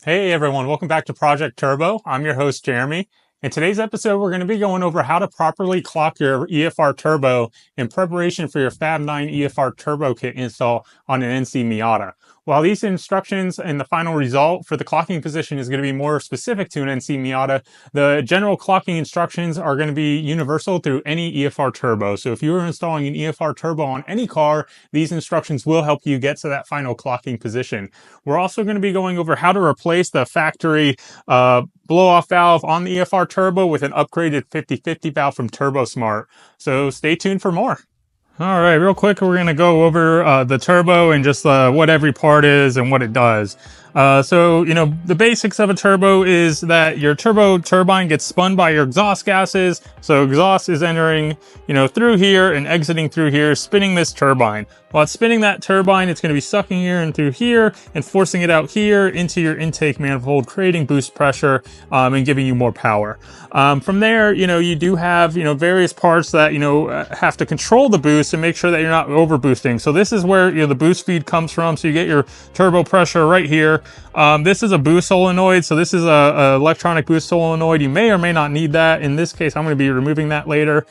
Hey everyone, welcome back to Project Turbo. I'm your host Jeremy. In today's episode, we're going to be going over how to properly clock your EFR Turbo in preparation for your Fab9 EFR Turbo kit install on an NC Miata. While these instructions and the final result for the clocking position is going to be more specific to an NC Miata, the general clocking instructions are going to be universal through any EFR Turbo. So if you are installing an EFR Turbo on any car, these instructions will help you get to that final clocking position. We're also going to be going over how to replace the factory blow-off valve on the EFR Turbo with an upgraded 50/50 valve from TurboSmart. So stay tuned for more. All right, real quick, we're going to go over the turbo and just what every part is and what it does. The basics of a turbo is that your turbo turbine gets spun by your exhaust gases. So exhaust is entering, through here and exiting through here, spinning this turbine. While it's spinning that turbine, it's going to be sucking air in through here and forcing it out here into your intake manifold, creating boost pressure and giving you more power. From there, you do have, various parts that, have to control the boost and make sure that you're not over boosting. So this is where, the boost feed comes from. So you get your turbo pressure right here. This is a boost solenoid. So this is a electronic boost solenoid. You may or may not need that. In this case, I'm going to be removing that later.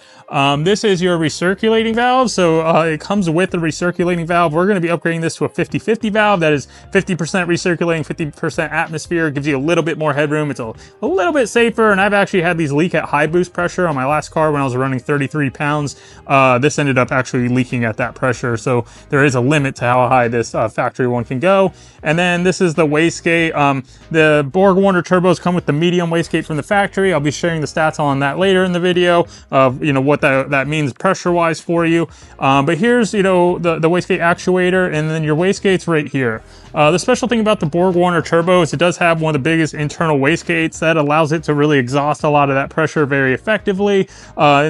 This is your recirculating valve. So it comes with the recirculating valve. We're going to be upgrading this to a 50/50 valve. That is 50% recirculating, 50% atmosphere. It gives you a little bit more headroom. It's a little bit safer. And I've actually had these leak at high boost pressure on my last car when I was running 33 pounds. This ended up actually leaking at that pressure. So there is a limit to how high this factory one can go. And then this is the wastegate. The BorgWarner turbos come with the medium wastegate from the factory. I'll be sharing the stats on that later in the video of what that means pressure wise for you. But here's the wastegate actuator, and then your wastegate's right here. The special thing about the BorgWarner Turbo is it does have one of the biggest internal wastegates that allows it to really exhaust a lot of that pressure very effectively,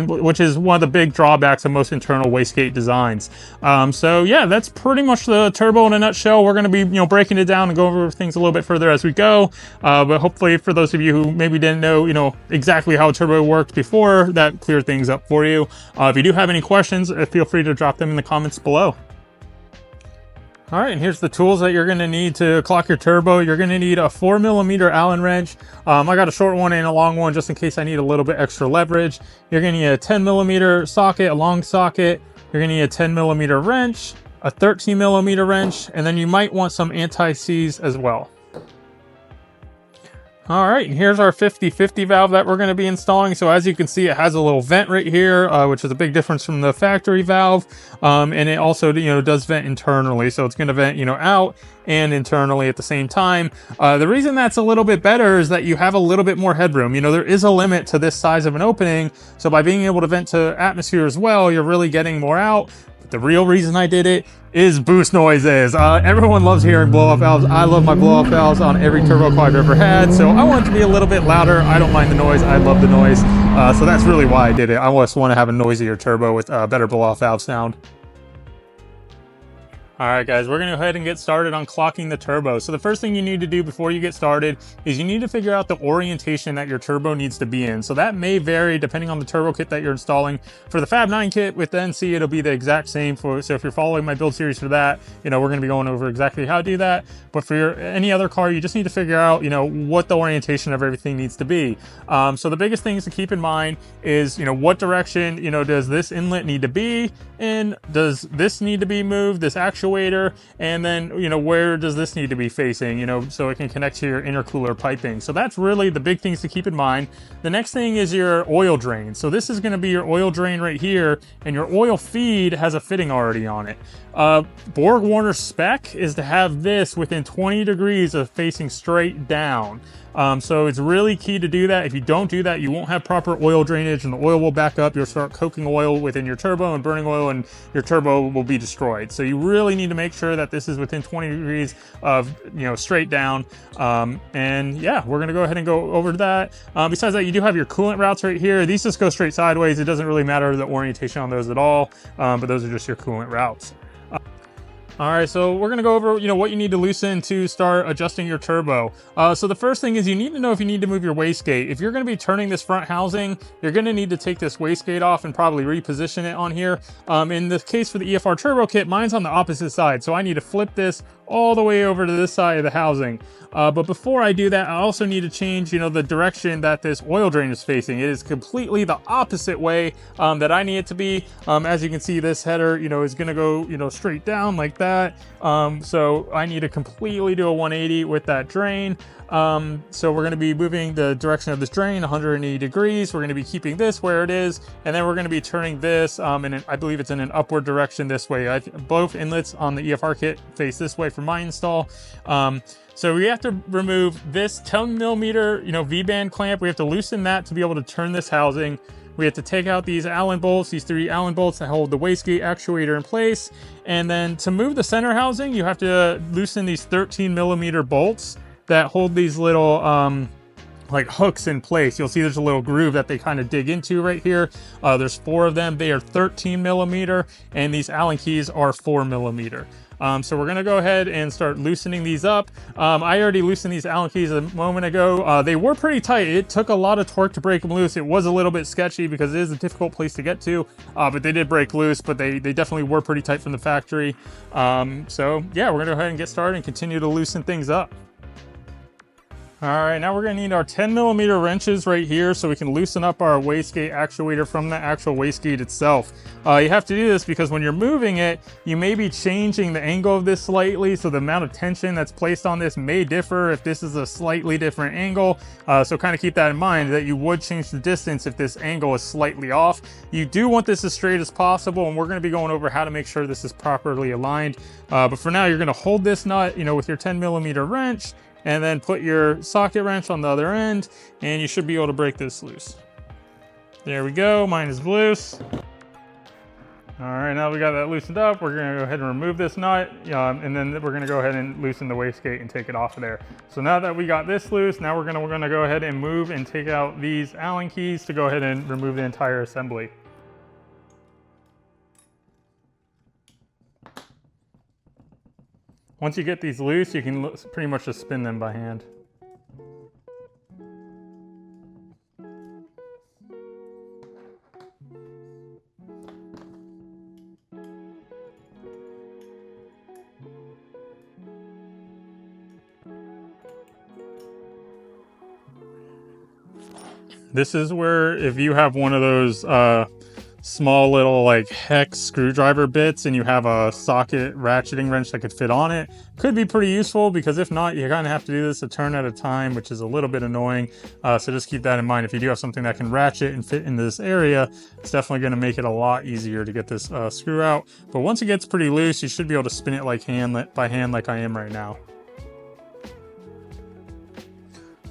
which is one of the big drawbacks of most internal wastegate designs. So yeah, that's pretty much the turbo in a nutshell. We're going to be breaking it down and go over things a little bit further as we go. But hopefully for those of you who maybe didn't know exactly how a turbo worked before, that cleared things up for you. If you do have any questions, feel free to drop them in the comments below. All right, and here's the tools that you're going to need to clock your turbo. You're going to need a 4mm Allen wrench. I got a short one and a long one just in case I need a little bit extra leverage. You're going to need a 10mm socket, a long socket. You're going to need a 10mm wrench, a 13mm wrench, and then you might want some anti-seize as well. All right, and here's our 50/50 valve that we're going to be installing. So as you can see, it has a little vent right here, which is a big difference from the factory valve. And it also, does vent internally. So it's going to vent, out and internally at the same time. The reason that's a little bit better is that you have a little bit more headroom. There is a limit to this size of an opening. So by being able to vent to atmosphere as well, you're really getting more out. But the real reason I did it is boost noises. Everyone loves hearing blow-off valves. I love my blow-off valves on every turbo car I've ever had, so I want it to be a little bit louder. I don't mind the noise. I love the noise. So that's really why I did it. I just want to have a noisier turbo with better blow-off valve sound. All right, guys, we're going to go ahead and get started on clocking the turbo. So the first thing you need to do before you get started is you need to figure out the orientation that your turbo needs to be in. So that may vary depending on the turbo kit that you're installing. For the Fab9 kit with the NC, it'll be the exact same. So if you're following my build series for that, we're going to be going over exactly how to do that. But for any other car, you just need to figure out, what the orientation of everything needs to be. So the biggest things to keep in mind is, what direction, does this inlet need to be in? Does this need to be moved, this actuator? And then, where does this need to be facing, so it can connect to your intercooler piping. So that's really the big things to keep in mind. The next thing is your oil drain. So this is going to be your oil drain right here, and your oil feed has a fitting already on it. BorgWarner spec is to have this within 20 degrees of facing straight down. So it's really key to do that. If you don't do that, you won't have proper oil drainage and the oil will back up. You'll start coking oil within your turbo and burning oil, and your turbo will be destroyed. So you really need to make sure that this is within 20 degrees of, straight down. And yeah, we're going to go ahead and go over to that. Besides that, you do have your coolant routes right here. These just go straight sideways. It doesn't really matter the orientation on those at all. But those are just your coolant routes. All right, so we're gonna go over, what you need to loosen to start adjusting your turbo. So the first thing is you need to know if you need to move your wastegate. If you're gonna be turning this front housing, you're gonna need to take this wastegate off and probably reposition it on here. In the case for the EFR Turbo kit, mine's on the opposite side. So I need to flip this all the way over to this side of the housing. But before I do that, I also need to change, the direction that this oil drain is facing. It is completely the opposite way that I need it to be. As you can see, this header, is going to go, straight down like that. So I need to completely do a 180 with that drain. So we're going to be moving the direction of this drain 180 degrees. We're going to be keeping this where it is, and then we're going to be turning this, and I believe it's in an upward direction this way. Both inlets on the EFR kit face this way for my install. So we have to remove this 10 millimeter, V-band clamp. We have to loosen that to be able to turn this housing. We have to take out these Allen bolts, these 3 Allen bolts that hold the wastegate actuator in place. And then to move the center housing, you have to loosen these 13 millimeter bolts that hold these little like hooks in place. You'll see there's a little groove that they kind of dig into right here. There's 4 of them. They are 13 millimeter, and these Allen keys are 4 millimeter. So we're gonna go ahead and start loosening these up. I already loosened these Allen keys a moment ago. They were pretty tight. It took a lot of torque to break them loose. It was a little bit sketchy because it is a difficult place to get to, but they did break loose, but they definitely were pretty tight from the factory. So yeah, we're gonna go ahead and get started and continue to loosen things up. All right, now we're gonna need our 10 millimeter wrenches right here so we can loosen up our wastegate actuator from the actual wastegate itself. You have to do this because when you're moving it, you may be changing the angle of this slightly, so the amount of tension that's placed on this may differ if this is a slightly different angle. So kind of keep that in mind, that you would change the distance if this angle is slightly off. You do want this as straight as possible, and we're gonna be going over how to make sure this is properly aligned. But for now, you're gonna hold this nut, with your 10 millimeter wrench, and then put your socket wrench on the other end, and you should be able to break this loose. There we go, mine is loose. All right, now we got that loosened up, we're gonna go ahead and remove this nut, and then we're gonna go ahead and loosen the wastegate and take it off of there. So now that we got this loose, now we're gonna go ahead and move and take out these Allen keys to go ahead and remove the entire assembly. Once you get these loose, you can pretty much just spin them by hand. This is where, if you have one of those small little like hex screwdriver bits and you have a socket ratcheting wrench that could fit on it, could be pretty useful, because if not, you kind of have to do this a turn at a time, which is a little bit annoying. So just keep that in mind. If you do have something that can ratchet and fit into this area, it's definitely going to make it a lot easier to get this screw out. But once it gets pretty loose, you should be able to spin it like by hand like I am right now.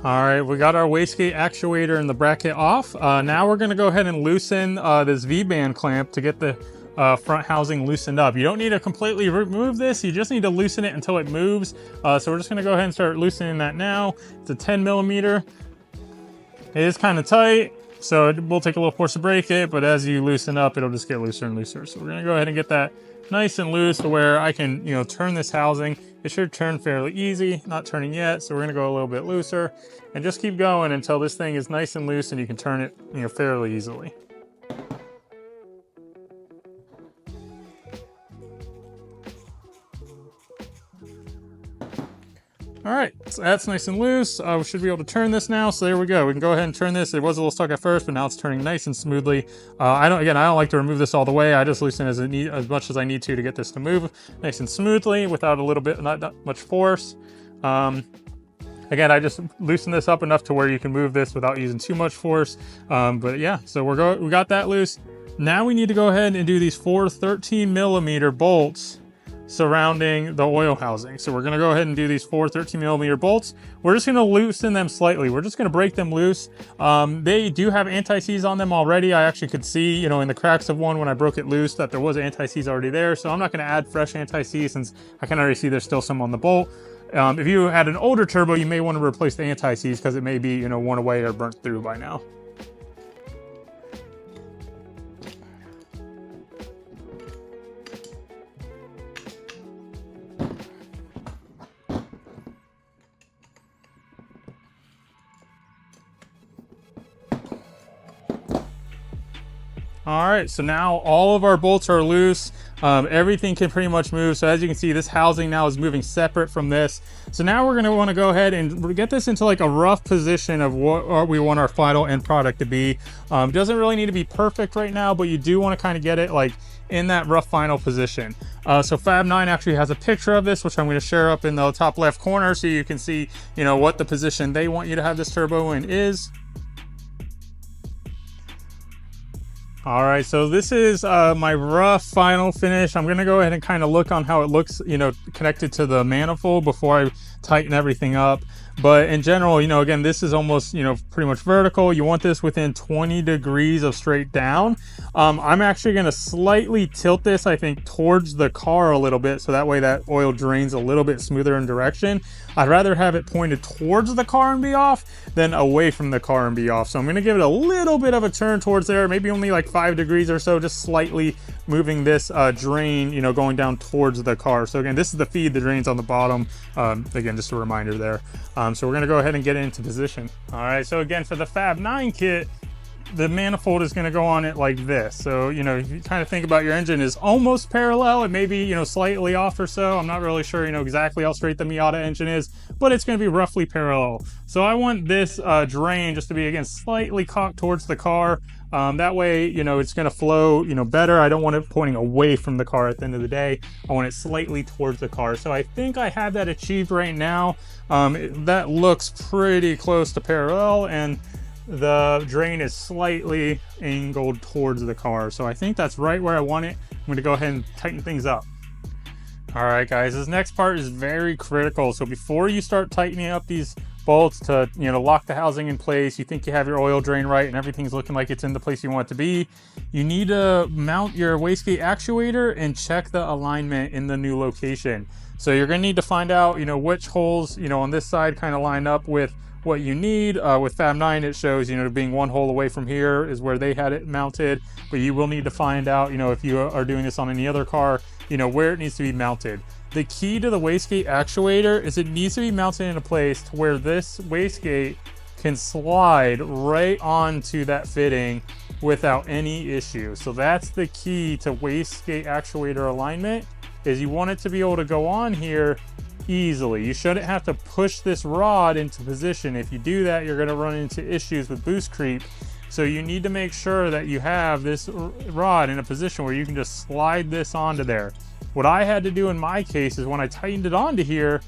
All right, we got our wastegate actuator and the bracket off. Now we're gonna go ahead and loosen this V-band clamp to get the front housing loosened up. You don't need to completely remove this, you just need to loosen it until it moves. So we're just gonna go ahead and start loosening that now. It's a 10 millimeter. It is kind of tight, so it will take a little force to break it, but as you loosen up, it'll just get looser and looser. So we're gonna go ahead and get that nice and loose to where I can, turn this housing. It should turn fairly easy, not turning yet, so we're gonna go a little bit looser and just keep going until this thing is nice and loose and you can turn it, fairly easily. All right, so that's nice and loose. We should be able to turn this now. So there we go. We can go ahead and turn this. It was a little stuck at first, but now it's turning nice and smoothly. I don't like to remove this all the way. I just loosen as much as I need to get this to move nice and smoothly without not that much force. Again, I just loosen this up enough to where you can move this without using too much force. But yeah, so we got that loose. Now we need to go ahead and do these 4 13 millimeter bolts surrounding the oil housing. So we're going to go ahead and do these 4 13 millimeter bolts. We're just going to loosen them slightly. We're just going to break them loose. They do have anti-seize on them already. I actually could see, in the cracks of one when I broke it loose, that there was anti-seize already there. So I'm not going to add fresh anti-seize, since I can already see there's still some on the bolt. If you had an older turbo, you may want to replace the anti-seize because it may be, worn away or burnt through by now. All right, so now all of our bolts are loose. Everything can pretty much move. So as you can see, this housing now is moving separate from this. So now we're gonna wanna go ahead and get this into like a rough position of what we want our final end product to be. Doesn't really need to be perfect right now, but you do wanna kind of get it like in that rough final position. So Fab9 actually has a picture of this, which I'm gonna share up in the top left corner so you can see, you know, what the position they want you to have this turbo in is. All right, so this is my rough final finish. I'm gonna go ahead and kind of look on how it looks, you know, connected to the manifold before I tighten everything up. But in general, you know, again, this is almost, you know, pretty much vertical. You want this within 20 degrees of straight down. I'm actually gonna slightly tilt this, I think, towards the car a little bit, so that way that oil drains a little bit smoother in direction. I'd rather have it pointed towards the car and be off than away from the car and be off. So I'm gonna give it a little bit of a turn towards there, maybe only like 5 degrees or so, just slightly moving this drain, you know, going down towards the car. So again, this is the feed, the drain's on the bottom. Again, just a reminder there. So we're gonna go ahead and get it into position. All right, so again, for the Fab9 kit, the manifold is going to go on it like this. So, you know, if you kind of think about your engine is almost parallel, it may be, you know, slightly off or so. I'm not really sure, you know, exactly how straight the Miata engine is, but it's going to be roughly parallel. So I want this drain just to be, again, slightly cocked towards the car. That way, you know, it's going to flow, you know, better. I don't want it pointing away from the car at the end of the day. I want it slightly towards the car. So I think I have that achieved right now. That looks pretty close to parallel, and the drain is slightly angled towards the car. So I think that's right where I want it. I'm going to go ahead and tighten things up. All right, guys, this next part is very critical. So before you start tightening up these bolts to, you know, lock the housing in place, you think you have your oil drain right and everything's looking like it's in the place you want it to be, you need to mount your wastegate actuator and check the alignment in the new location. So you're going to need to find out, you know, which holes, you know, on this side kind of line up with what you need. With Fab9, it shows, you know, being one hole away from here is where they had it mounted, but you will need to find out, you know, if you are doing this on any other car, you know, where it needs to be mounted. The key to the wastegate actuator is it needs to be mounted in a place to where this wastegate can slide right onto that fitting without any issue. So that's the key to wastegate actuator alignment, is you want it to be able to go on here easily. You shouldn't have to push this rod into position. If you do that, you're going to run into issues with boost creep. So you need to make sure that you have this rod in a position where you can just slide this onto there. What I had to do in my case is when I tightened it onto here,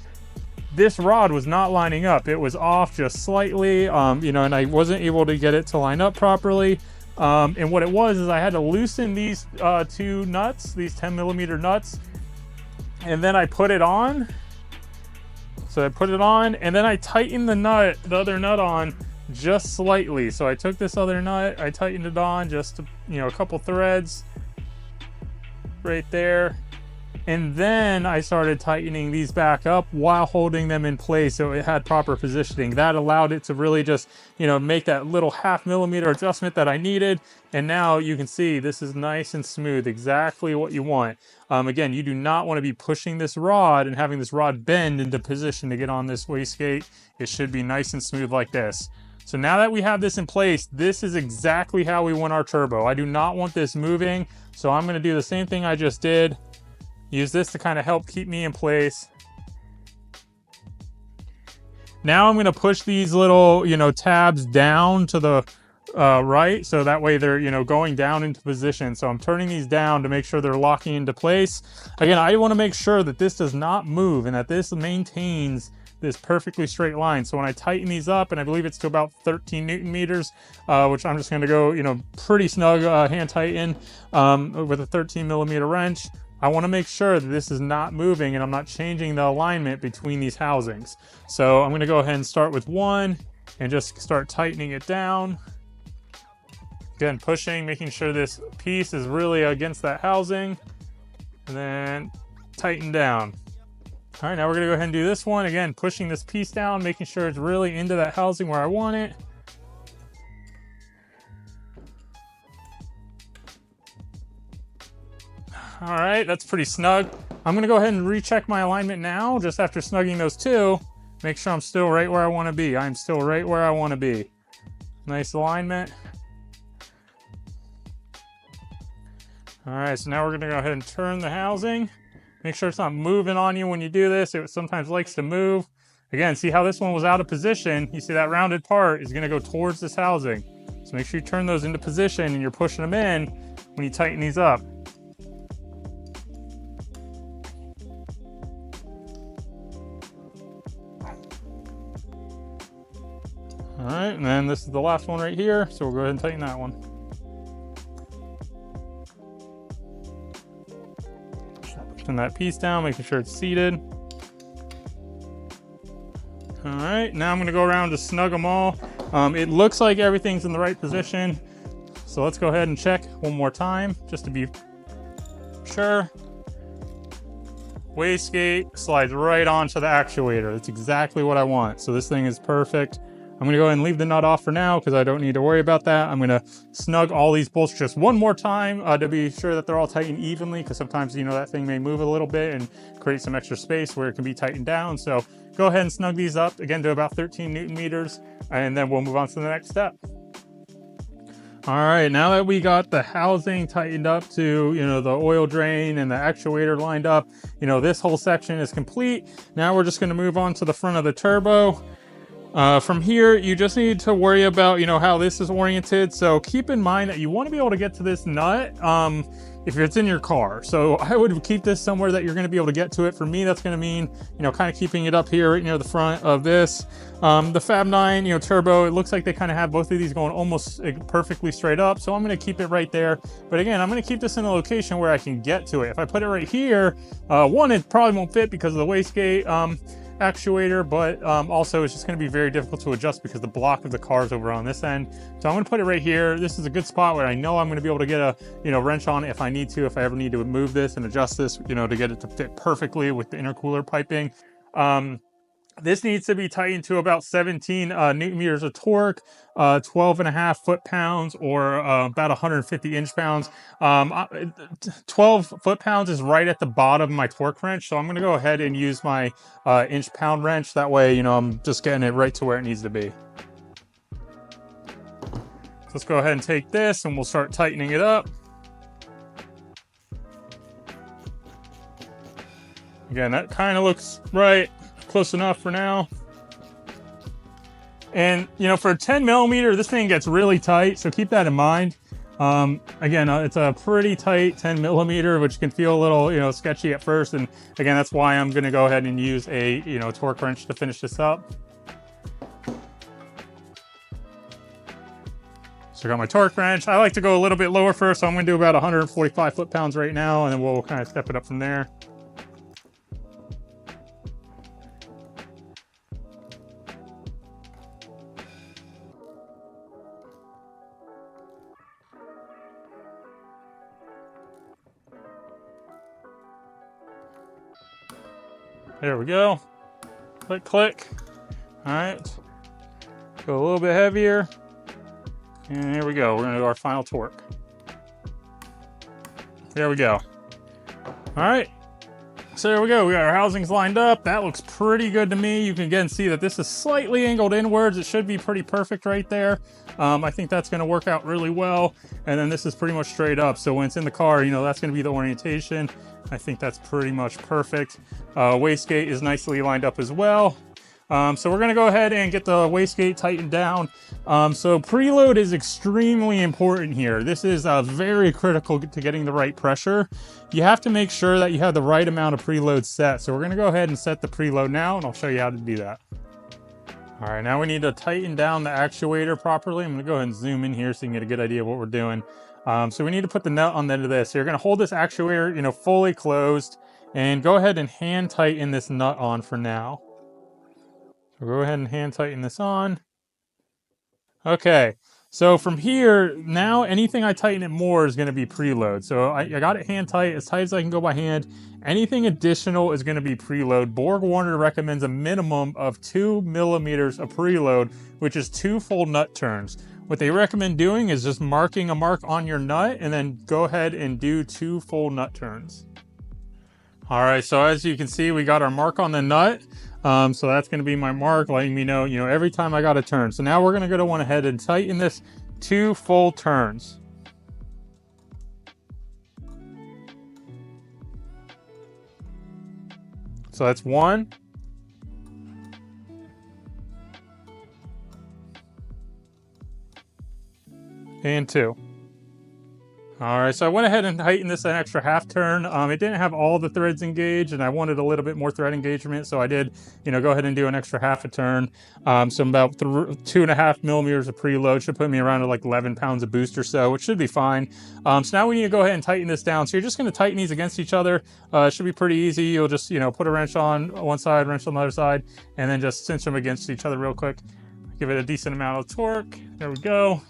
this rod was not lining up. It was off just slightly, you know, and I wasn't able to get it to line up properly. And what it was is I had to loosen these two nuts, these 10mm nuts, and then I put it on. So I put it on, and then I tightened the other nut on just slightly. So I took this other nut, I tightened it on just, you know, a couple threads right there. And then I started tightening these back up while holding them in place so it had proper positioning. That allowed it to really just, you know, make that little 0.5 millimeter adjustment that I needed. And now you can see this is nice and smooth, exactly what you want. Again, you do not want to be pushing this rod and having this rod bend into position to get on this wastegate. It should be nice and smooth like this. So now that we have this in place, this is exactly how we want our turbo. I do not want this moving, so I'm going to do the same thing I just did. Use this to kind of help keep me in place. Now I'm going to push these little, you know, tabs down to the right, so that way they're, you know, going down into position. So I'm turning these down to make sure they're locking into place. Again, I want to make sure that this does not move and that this maintains this perfectly straight line. So when I tighten these up, and I believe it's to about 13 Newton meters, which I'm just going to go, you know, pretty snug hand tighten with a 13mm wrench. I want to make sure that this is not moving and I'm not changing the alignment between these housings. So I'm going to go ahead and start with one and just start tightening it down. Again, pushing, making sure this piece is really against that housing, and then tighten down. All right, now we're going to go ahead and do this one. Again, pushing this piece down, making sure it's really into that housing where I want it. All right, that's pretty snug. I'm gonna go ahead and recheck my alignment now, just after snugging those two. Make sure I'm still right where I wanna be. I'm still right where I wanna be. Nice alignment. All right, so now we're gonna go ahead and turn the housing. Make sure it's not moving on you when you do this. It sometimes likes to move. Again, see how this one was out of position? You see that rounded part is gonna go towards this housing. So make sure you turn those into position and you're pushing them in when you tighten these up. All right, and then this is the last one right here. So we'll go ahead and tighten that one. Pushing that piece down, making sure it's seated. All right, now I'm gonna go around to snug them all. It looks like everything's in the right position. So let's go ahead and check one more time, just to be sure. Wastegate slides right onto the actuator. That's exactly what I want. So this thing is perfect. I'm gonna go ahead and leave the nut off for now because I don't need to worry about that. I'm gonna snug all these bolts just one more time to be sure that they're all tightened evenly, because sometimes, you know, that thing may move a little bit and create some extra space where it can be tightened down. So go ahead and snug these up, again, to about 13 Newton meters, and then we'll move on to the next step. All right, now that we got the housing tightened up to, you know, the oil drain and the actuator lined up, you know, this whole section is complete. Now we're just gonna move on to the front of the turbo. From here, you just need to worry about, you know, how this is oriented. So keep in mind that you want to be able to get to this nut if it's in your car. So I would keep this somewhere that you're going to be able to get to it. For me, that's going to mean, you know, kind of keeping it up here right near the front of this. The Fab9, you know, Turbo, it looks like they kind of have both of these going almost perfectly straight up. So I'm going to keep it right there. But again, I'm going to keep this in a location where I can get to it. If I put it right here, one, it probably won't fit because of the wastegate actuator, but also it's just going to be very difficult to adjust because the block of the car is over on this end. So I'm going to put it right here. This is a good spot where I know I'm going to be able to get a, you know, wrench on it if I need to, if I ever need to move this and adjust this, you know, to get it to fit perfectly with the intercooler piping. This needs to be tightened to about 17 Newton meters of torque, 12.5 foot-pounds, or about 150 inch-pounds. 12 foot-pounds is right at the bottom of my torque wrench, so I'm going to go ahead and use my inch-pound wrench. That way, you know, I'm just getting it right to where it needs to be. So let's go ahead and take this, and we'll start tightening it up. Again, that kind of looks right. Close enough for now. And, you know, for a 10 millimeter, this thing gets really tight, so keep that in mind. Again, it's a pretty tight 10 millimeter, which can feel a little, you know, sketchy at first. And again, that's why I'm going to go ahead and use a, you know, torque wrench to finish this up. So I got my torque wrench. I like to go a little bit lower first, so I'm going to do about 145 foot-pounds right now, and then we'll kind of step it up from there. There we go. Click, click. All right. Go a little bit heavier. And here we go. We're going to do our final torque. There we go. All right. So there we go. We got our housings lined up. That looks pretty good to me. You can again see that this is slightly angled inwards. It should be pretty perfect right there. I think that's going to work out really well. And then this is pretty much straight up. So when it's in the car, you know, that's going to be the orientation. I think that's pretty much perfect. Wastegate is nicely lined up as well. So we're going to go ahead and get the wastegate tightened down. So preload is extremely important here. This is very critical to getting the right pressure. You have to make sure that you have the right amount of preload set. So we're going to go ahead and set the preload now, and I'll show you how to do that. All right, now we need to tighten down the actuator properly. I'm going to go ahead and zoom in here so you can get a good idea of what we're doing. So we need to put the nut on the end of this. So you're going to hold this actuator, you know, fully closed, and go ahead and hand tighten this nut on for now. So go ahead and hand tighten this on. Okay, so from here, now anything I tighten it more is going to be preload. So I got it hand tight, as tight as I can go by hand. Anything additional is going to be preload. BorgWarner recommends a minimum of 2 millimeters of preload, which is 2 full nut turns. What they recommend doing is just marking a mark on your nut and then go ahead and do 2 full nut turns. All right, so as you can see, we got our mark on the nut. So that's going to be my mark, letting me know, you know, every time I got a turn. So now we're going to go ahead and tighten this 2 full turns. So that's 1. And 2. All right, so I went ahead and tightened this an extra half turn. It didn't have all the threads engaged, and I wanted a little bit more thread engagement, so I did, go ahead and do an extra half a turn. So about 2.5 millimeters of preload should put me around at like 11 pounds of boost or so, which should be fine. So now we need to go ahead and tighten this down. So you're just going to tighten these against each other. It should be pretty easy. You'll just, put a wrench on one side, wrench on the other side, and then just cinch them against each other real quick. Give it a decent amount of torque. There we go.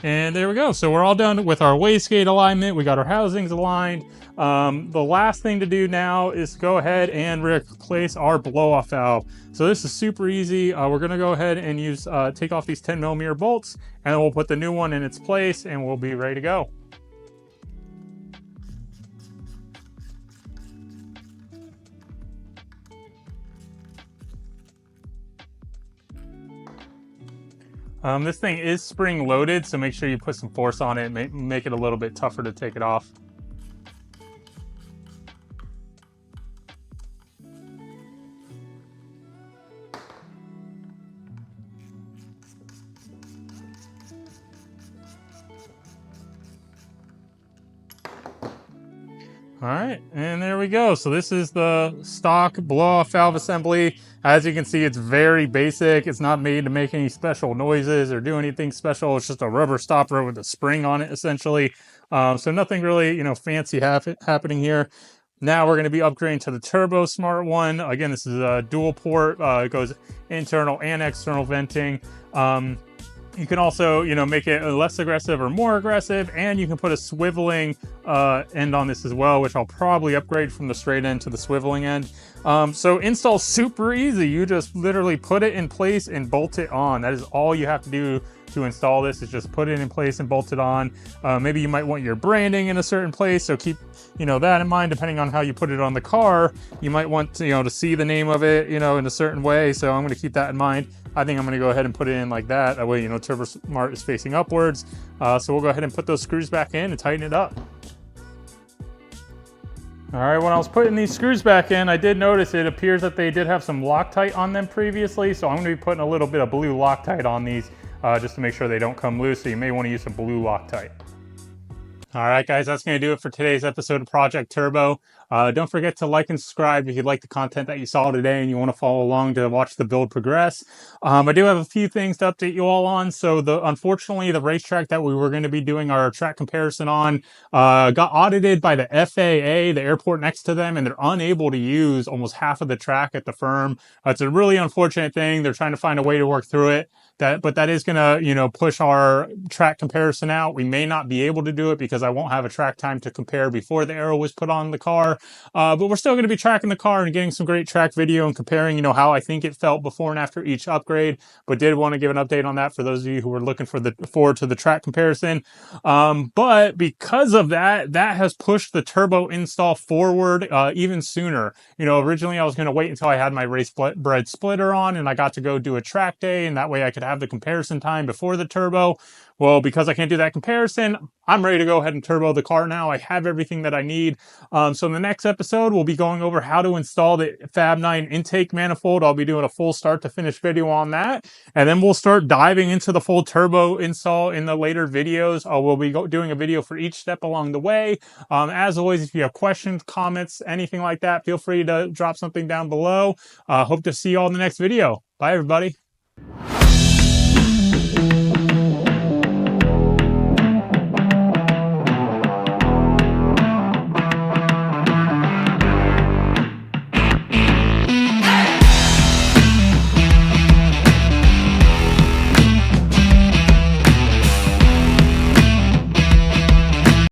And there we go. So we're all done with our wastegate alignment. We got our housings aligned. The last thing to do now is go ahead and replace our blow-off valve. So this is super easy. We're going to go ahead and take off these 10 millimeter bolts, and then we'll put the new one in its place, and we'll be ready to go. This thing is spring loaded, so make sure you put some force on it and make it a little bit tougher to take it off. All right, and there we go. So this is the stock blow-off valve assembly. As you can see, it's very basic. It's not made to make any special noises or do anything special. It's just a rubber stopper with a spring on it, essentially. So nothing really, fancy happening here. Now we're going to be upgrading to the Turbo Smart one. Again, this is a dual port. It goes internal and external venting. You can also, make it less aggressive or more aggressive, and you can put a swiveling end on this as well, which I'll probably upgrade from the straight end to the swiveling end. So install super easy. You just literally put it in place and bolt it on. That is all you have to do to install this, is just put it in place and bolt it on. Maybe you might want your branding in a certain place, so keep that in mind. Depending on how you put it on the car, you might want to to see the name of it in a certain way, so I'm going to keep that in mind. I think I'm going to go ahead and put it in like that. That way, Turbo Smart is facing upwards. So we'll go ahead and put those screws back in and tighten it up. All right, when I was putting these screws back in, I did notice it appears that they did have some Loctite on them previously. So I'm going to be putting a little bit of blue Loctite on these just to make sure they don't come loose. So you may want to use some blue Loctite. All right, guys, that's going to do it for today's episode of Project Turbo. Don't forget to like and subscribe if you like the content that you saw today and you want to follow along to watch the build progress. I do have a few things to update you all on. So unfortunately, the racetrack that we were going to be doing our track comparison on got audited by the FAA, the airport next to them, and they're unable to use almost half of the track at the firm. It's a really unfortunate thing. They're trying to find a way to work through it. But that is going to, push our track comparison out. We may not be able to do it because I won't have a track time to compare before the aero was put on the car. But we're still going to be tracking the car and getting some great track video and comparing, how I think it felt before and after each upgrade. But did want to give an update on that for those of you who were looking forward to the track comparison. But because of that has pushed the turbo install forward even sooner. Originally I was going to wait until I had my race bred splitter on and I got to go do a track day, and that way I could have the comparison time before the turbo. Well, because I can't do that comparison, I'm ready to go ahead and turbo the car now. I have everything that I need. So in the next episode, we'll be going over how to install the Fab9 intake manifold. I'll be doing a full start to finish video on that. And then we'll start diving into the full turbo install in the later videos. We'll be doing a video for each step along the way. As always, if you have questions, comments, anything like that, feel free to drop something down below. Hope to see you all in the next video. Bye, everybody.